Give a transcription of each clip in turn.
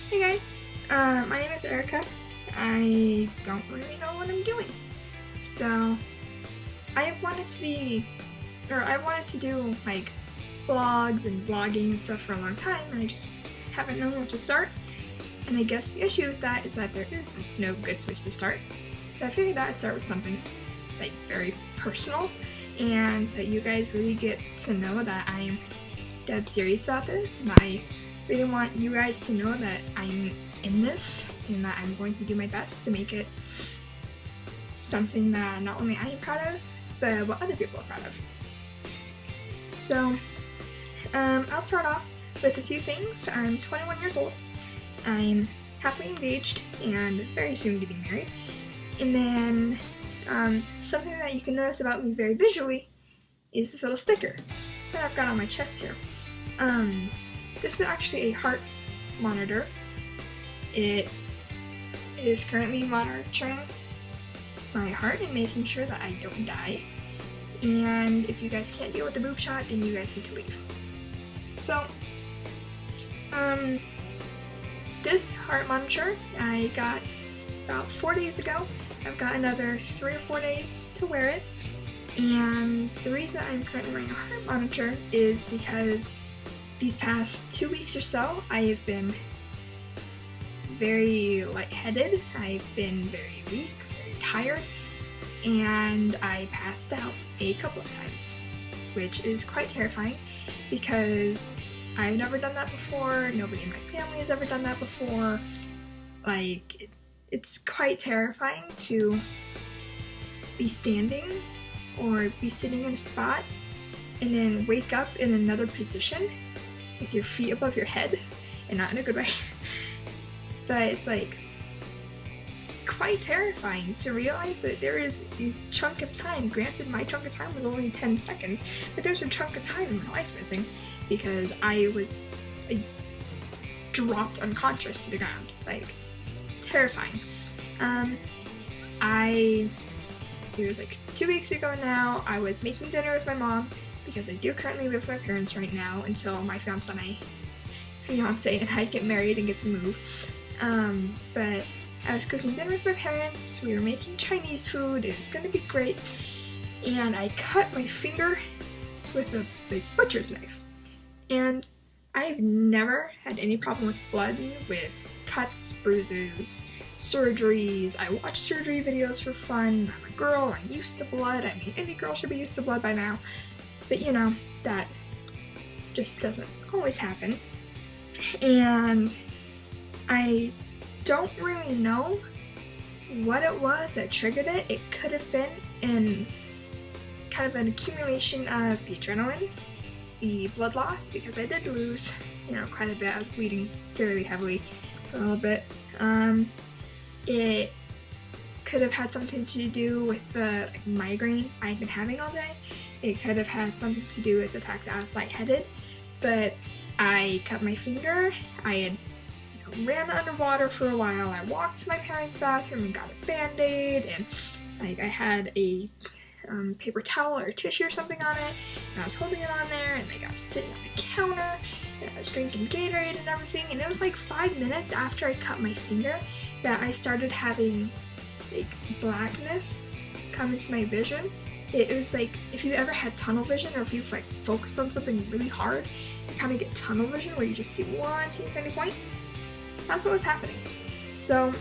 Hey guys, my name is Erica. I don't really know what I'm doing. So, I wanted to do like vlogs and vlogging and stuff for a long time, and I just haven't known where to start. And I guess the issue with that is that there is no good place to start. So I figured that I'd start with something like very personal, and so that you guys really get to know that I'm dead serious about this, and I really want you guys to know that I'm in this and that I'm going to do my best to make it something that not only I am proud of, but what other people are proud of. So, I'll start off with a few things. I'm 21 years old. I'm happily engaged and very soon getting married. And then, something that you can notice about me very visually is this little sticker that I've got on my chest here. This is actually a heart monitor. It is currently monitoring my heart and making sure that I don't die. And if you guys can't deal with the boob shot, then you guys need to leave. So, this heart monitor I got about 4 days ago. I've got another 3 or 4 days to wear it. And the reason I'm currently wearing a heart monitor is because these past 2 weeks or so, I have been very lightheaded, I've been very weak, very tired, and I passed out a couple of times, which is quite terrifying because I've never done that before, nobody in my family has ever done that before. Like, it's quite terrifying to be standing or be sitting in a spot and then wake up in another position with your feet above your head, and not in a good way. But it's like quite terrifying to realize that there is a chunk of time, granted my chunk of time was only 10 seconds, but there's a chunk of time in my life missing because I dropped unconscious to the ground. Like, terrifying. It was like 2 weeks ago now, I was making dinner with my mom, because I do currently live with my parents right now until my fiance and I get married and get to move. But I was cooking dinner with my parents, we were making Chinese food, it was gonna be great, and I cut my finger with a big butcher's knife. And I've never had any problem with blood, with cuts, bruises, surgeries. I watch surgery videos for fun. I'm a girl, I'm used to blood. I mean, any girl should be used to blood by now. But you know, that just doesn't always happen. And I don't really know what it was that triggered it. It could have been kind of an accumulation of the adrenaline, the blood loss, because I did lose, quite a bit. I was bleeding fairly heavily for a little bit. It could have had something to do with the migraine I've been having all day. It could have had something to do with the fact that I was lightheaded, but I cut my finger, I had ran underwater for a while, I walked to my parents' bathroom and got a Band-Aid, and I had a paper towel or tissue or something on it, and I was holding it on there, and I was sitting on the counter, and I was drinking Gatorade and everything, and it was like 5 minutes after I cut my finger that I started having like blackness come into my vision. It was like, if you ever had tunnel vision, or if you've like focused on something really hard, you kind of get tunnel vision where you just see one teeny tiny point. That's what was happening. So,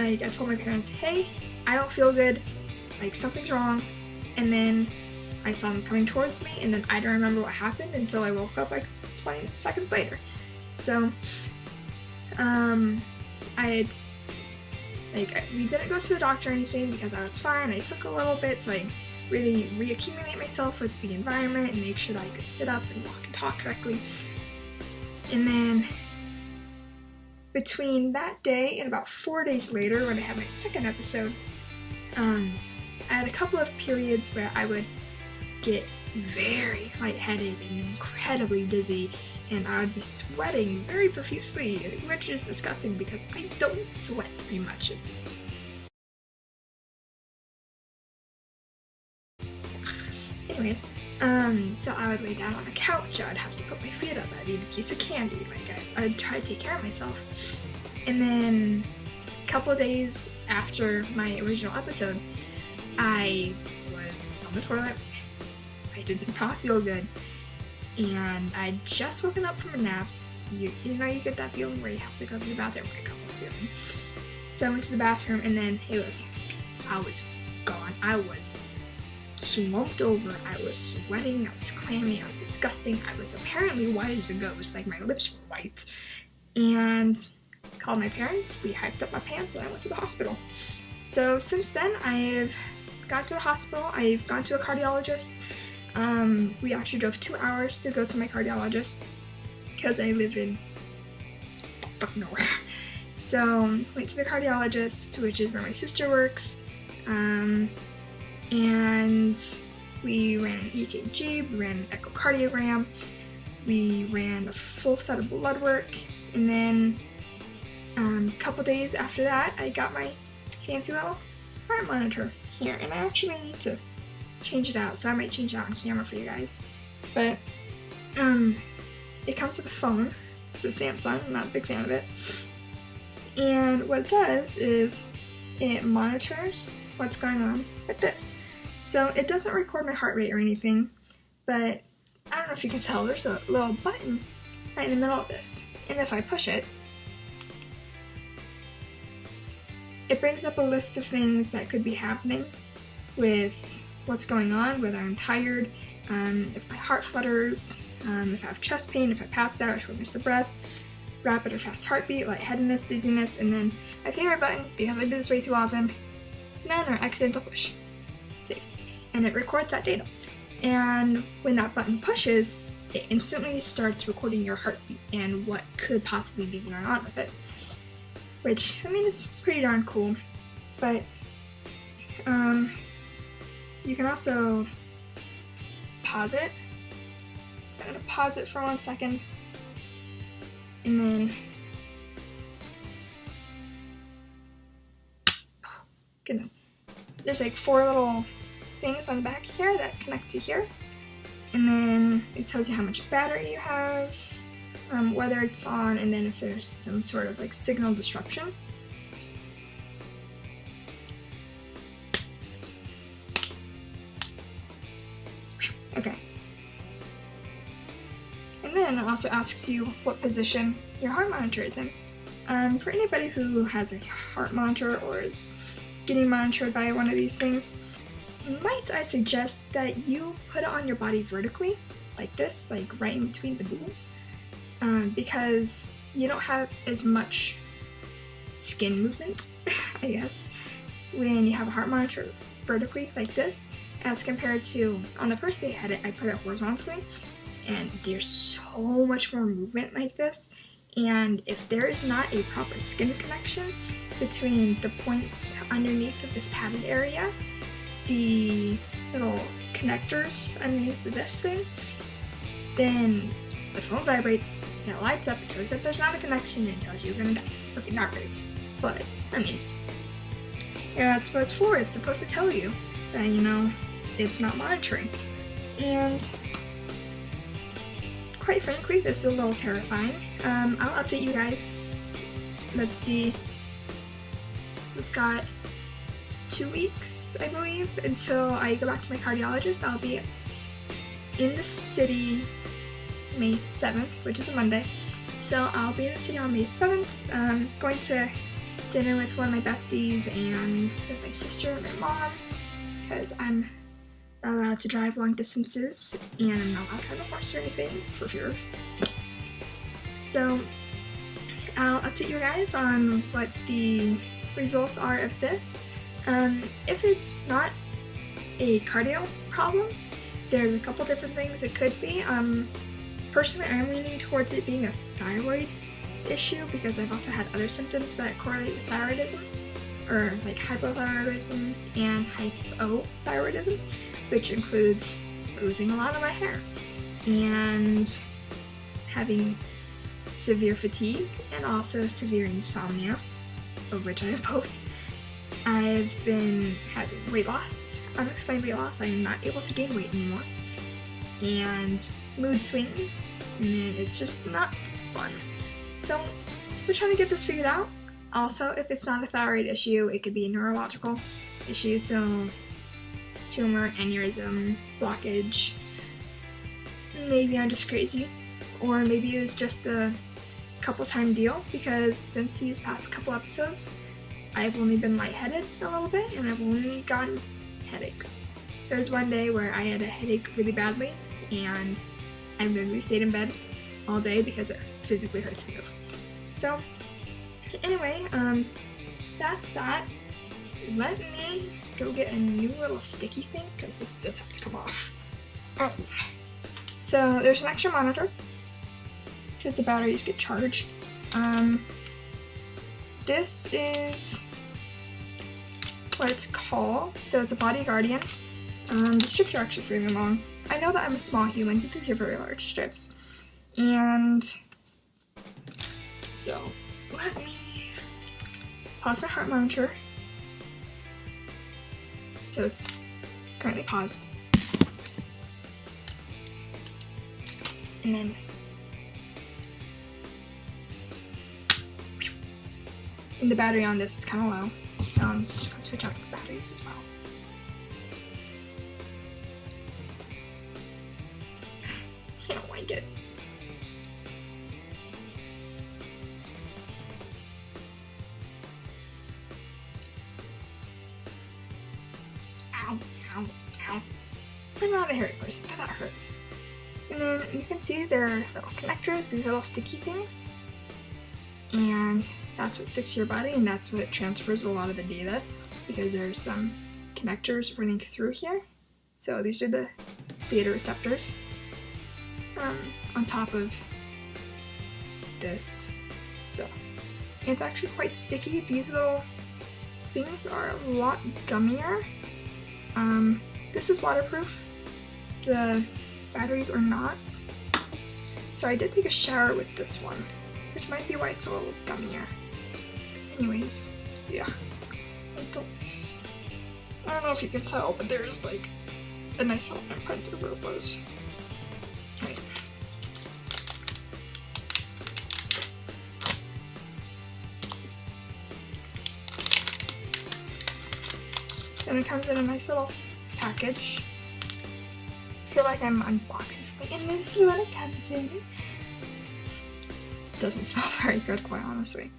I told my parents, hey, I don't feel good, like something's wrong, and then I saw them coming towards me, and then I don't remember what happened until I woke up like 20 seconds later. So, we didn't go to the doctor or anything because I was fine. I took a little bit to like really reaccumulate myself with the environment and make sure that I could sit up and walk and talk correctly. And then between that day and about 4 days later, when I had my second episode, I had a couple of periods where I would get very lightheaded and incredibly dizzy, and I would be sweating very profusely, which is disgusting because I don't sweat very much. anyways, so I would lay down on the couch, I would have to put my feet up, I'd eat a piece of candy, like I'd try to take care of myself. And then a couple of days after my original episode, I was on the toilet, I did not feel good, and I'd just woken up from a nap. You know, you get that feeling where you have to go to the bathroom for a couple of feeling. So I went to the bathroom, and then I was gone. I was slumped over, I was sweating, I was clammy, I was disgusting, I was apparently white as a ghost, like my lips were white. And called my parents, we hiked up my pants, and I went to the hospital. So since then, I've gone to the hospital, I've gone to a cardiologist. We actually drove 2 hours to go to my cardiologist, because I live in fucking nowhere. So went to the cardiologist, which is where my sister works, and we ran an EKG, we ran an echocardiogram, we ran a full set of blood work, and then a couple days after that, I got my fancy little heart monitor here, and I actually need to change it out, so I might change it out on camera for you guys. But it comes with a phone. It's a Samsung. I'm not a big fan of it. And what it does is it monitors what's going on with this. So it doesn't record my heart rate or anything, but I don't know if you can tell, there's a little button right in the middle of this. And if I push it, it brings up a list of things that could be happening with what's going on, whether I'm tired, if my heart flutters, if I have chest pain, if I passed out, shortness of breath, rapid or fast heartbeat, lightheadedness, dizziness, and then my favorite button, because I do this way too often, none or accidental push. Save. And it records that data. And when that button pushes, it instantly starts recording your heartbeat and what could possibly be going on with it. Which, I mean, is pretty darn cool. But, you can also pause it. I'm gonna pause it for 1 second. And then, goodness, there's like 4 little things on the back here that connect to here. And then it tells you how much battery you have, whether it's on, and then if there's some sort of like signal disruption. Okay. And then it also asks you what position your heart monitor is in. For anybody who has a heart monitor or is getting monitored by one of these things, might I suggest that you put it on your body vertically, like this, like right in between the boobs, because you don't have as much skin movement, I guess, when you have a heart monitor vertically like this, as compared to, on the first day I had it, I put it horizontally, and there's so much more movement like this, and if there is not a proper skin connection between the points underneath of this padded area, the little connectors underneath this thing, then the phone vibrates, and it lights up, it tells you that there's not a connection, and it tells you you're gonna die. Okay, not really, but, I mean, yeah, that's what it's for. It's supposed to tell you that, you know, it's not monitoring. And quite frankly, this is a little terrifying. I'll update you guys. Let's see. We've got 2 weeks, I believe, until I go back to my cardiologist. I'll be in the city May 7th, which is a Monday. So I'll be in the city on May 7th, going to dinner with one of my besties and with my sister and my mom, because I'm not allowed to drive long distances, and I'm not allowed to have a horse or anything for fear of. So I'll update you guys on what the results are of this. If it's not a cardio problem, there's a couple different things it could be. Personally, I'm leaning towards it being a thyroid issue, because I've also had other symptoms that correlate with thyroidism, or like hypothyroidism and hypothyroidism, which includes losing a lot of my hair and having severe fatigue and also severe insomnia, of which I have both. I've been having weight loss. unexplained weight loss. I'm not able to gain weight anymore. And mood swings, and it's just not fun. So we're trying to get this figured out. Also, if it's not a thyroid issue, it could be a neurological issue, so tumor, aneurysm, blockage. Maybe I'm just crazy, or maybe it was just a couple time deal, because since these past couple episodes, I've only been lightheaded a little bit, and I've only gotten headaches. There was one day where I had a headache really badly, and I literally stayed in bed all day because it physically hurts to move. So, anyway, that's that. Let me go get a new little sticky thing, because this does have to come off. Oh. So, there's an extra monitor, because the batteries get charged. This is what it's called. So it's a Body Guardian. The strips are actually really long. I know that I'm a small human, but these are very large strips. And so let me pause my heart monitor. So it's currently paused. And then the battery on this is kind of low, so I'm just going to switch out the batteries as well. I don't like it. Ow, ow, ow. I'm not a hairy person, that hurt. And then you can see there are little connectors, these little sticky things. And that's what sticks to your body, and that's what transfers a lot of the data, because there's some connectors running through here. So these are the data receptors on top of this. So it's actually quite sticky. These little things are a lot gummier. This is waterproof. The batteries are not. So I did take a shower with this one, which might be why it's a little gummier. Anyways, yeah. I don't know if you can tell, but there's like a nice little imprint of where it was. Right. And it comes in a nice little package. I feel like I'm unboxing something, and this is what it comes in. Doesn't smell very good, quite honestly.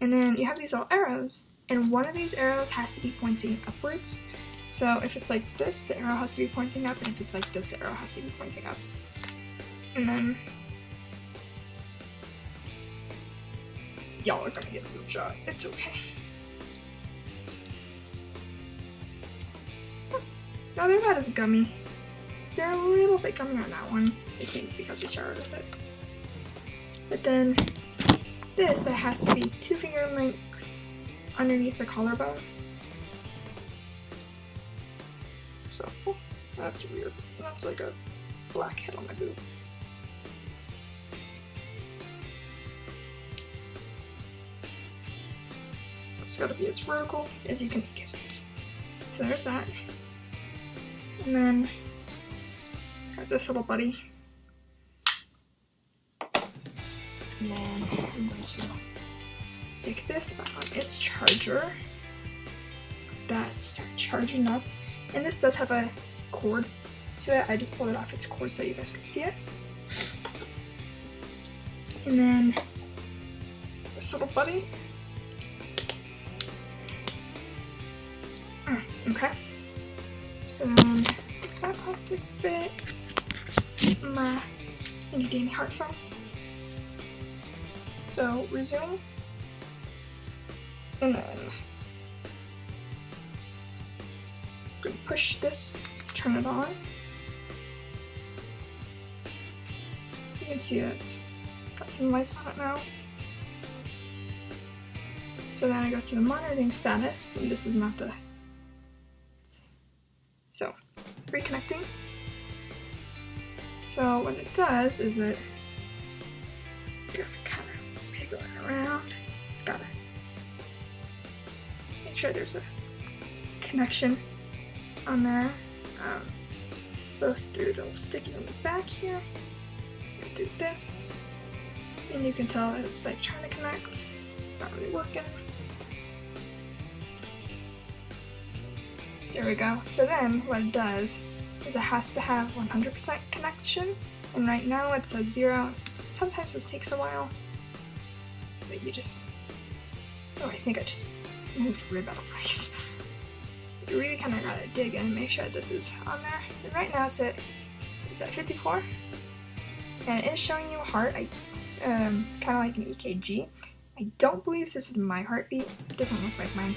And then you have these little arrows, and one of these arrows has to be pointing upwards. So if it's like this, the arrow has to be pointing up, and if it's like this, the arrow has to be pointing up. And then y'all are gonna get a boob shot. It's okay. No, they're not as gummy. They're a little bit gummier on that one, I think, because we showered with it. But then this, it has to be 2 finger lengths underneath the collarbone. So, oh, that's weird. That's like a black head on my boob. It's gotta be as vertical as you can make it. So there's that. And then got this little buddy. And then I'm going to stick this back on its charger. That start charging up. And this does have a cord to it. I just pulled it off its cord so you guys could see it. And then this little buddy. Okay. So then fix that plastic bit. My handy dandy heart phone. So resume. And then I'm gonna push this, turn it on. You can see it's got some lights on it now. So then I go to the monitoring status, and this is not the. So, reconnecting. So what it does is it kind of wiggle it around. It's gotta make sure there's a connection on there, both through the little stickies on the back here, and through this, and you can tell that it's like trying to connect. It's not really working. There we go. So then what it does is it has to have 100% connection, and right now it's at 0. Sometimes this takes a while, but you just, oh, I think I just moved a rib out of place. You really kind of gotta dig in and make sure this is on there. And right now it's at 54, and it is showing you a heart, kind of like an EKG. I don't believe this is my heartbeat. It doesn't look like mine.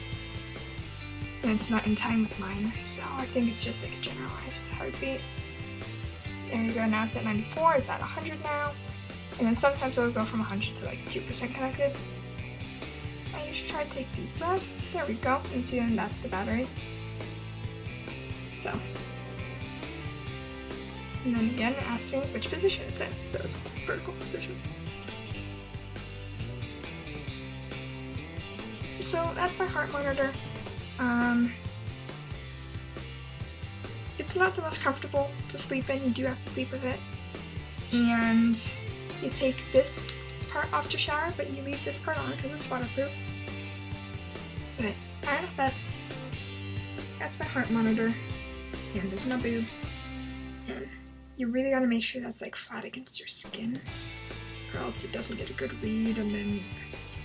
And it's not in time with mine, so I think it's just like a generalized heartbeat. There you go, now it's at 94, it's at 100 now. And then sometimes it'll go from 100 to like 2% connected. I usually try to take deep breaths. There we go, and see, then that's the battery. So. And then again, it asks me which position it's in, so it's vertical position. So that's my heart monitor. It's not the most comfortable to sleep in. You do have to sleep with it. And you take this part off to shower, but you leave this part on because it's waterproof. But I don't know if that's my heart monitor. And there's my boobs. And you really gotta make sure that's like flat against your skin, or else it doesn't get a good read, and then it's,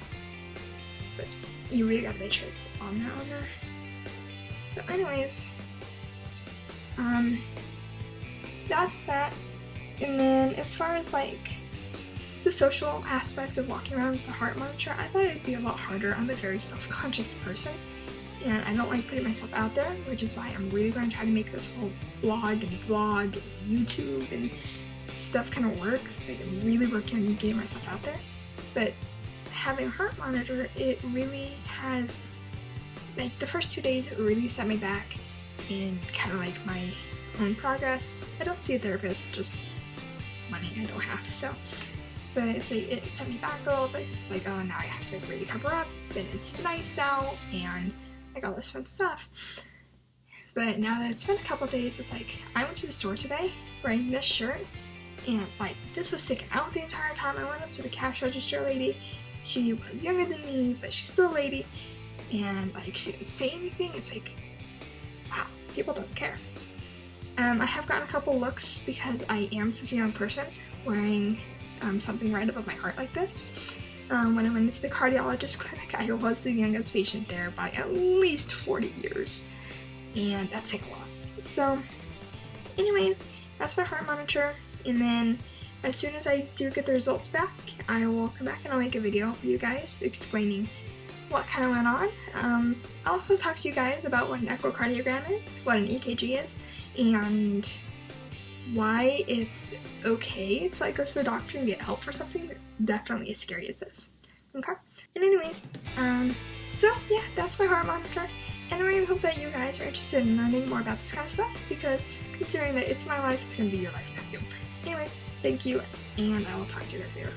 but you really gotta make sure it's on there. So anyways, that's that. And then as far as like the social aspect of walking around with the heart monitor, I thought it'd be a lot harder. I'm a very self-conscious person, and I don't like putting myself out there, which is why I'm really going to try to make this whole blog and vlog and YouTube and stuff kind of work. Like, I'm really working on getting myself out there. But having a heart monitor, it really has, like, the first 2 days, it really set me back in kind of like my own progress. I don't see a therapist, just money I don't have, so. But it's like, it set me back a little bit. It's like, oh, now I have to like really cover up, and it's nice out, and like all this fun stuff. But now that it's been a couple days, it's like, I went to the store today wearing this shirt, and like, this was sticking out the entire time. I went up to the cash register lady. She was younger than me, but she's still a lady, and like, she didn't say anything. It's like, wow, people don't care. I have gotten a couple looks because I am such a young person wearing something right above my heart like this. When I went to the cardiologist clinic, I was the youngest patient there by at least 40 years, and that's like a lot. So anyways, that's my heart monitor, and then as soon as I do get the results back, I will come back and I'll make a video for you guys explaining what kind of went on. I'll also talk to you guys about what an echocardiogram is, what an EKG is, and why it's okay to like go to the doctor and get help for something that definitely as scary as this. Okay? And anyways, so yeah, that's my heart monitor. And I really hope that you guys are interested in learning more about this kind of stuff, because considering that it's my life, it's gonna be your life now too. Anyways, thank you, and I will talk to you guys later.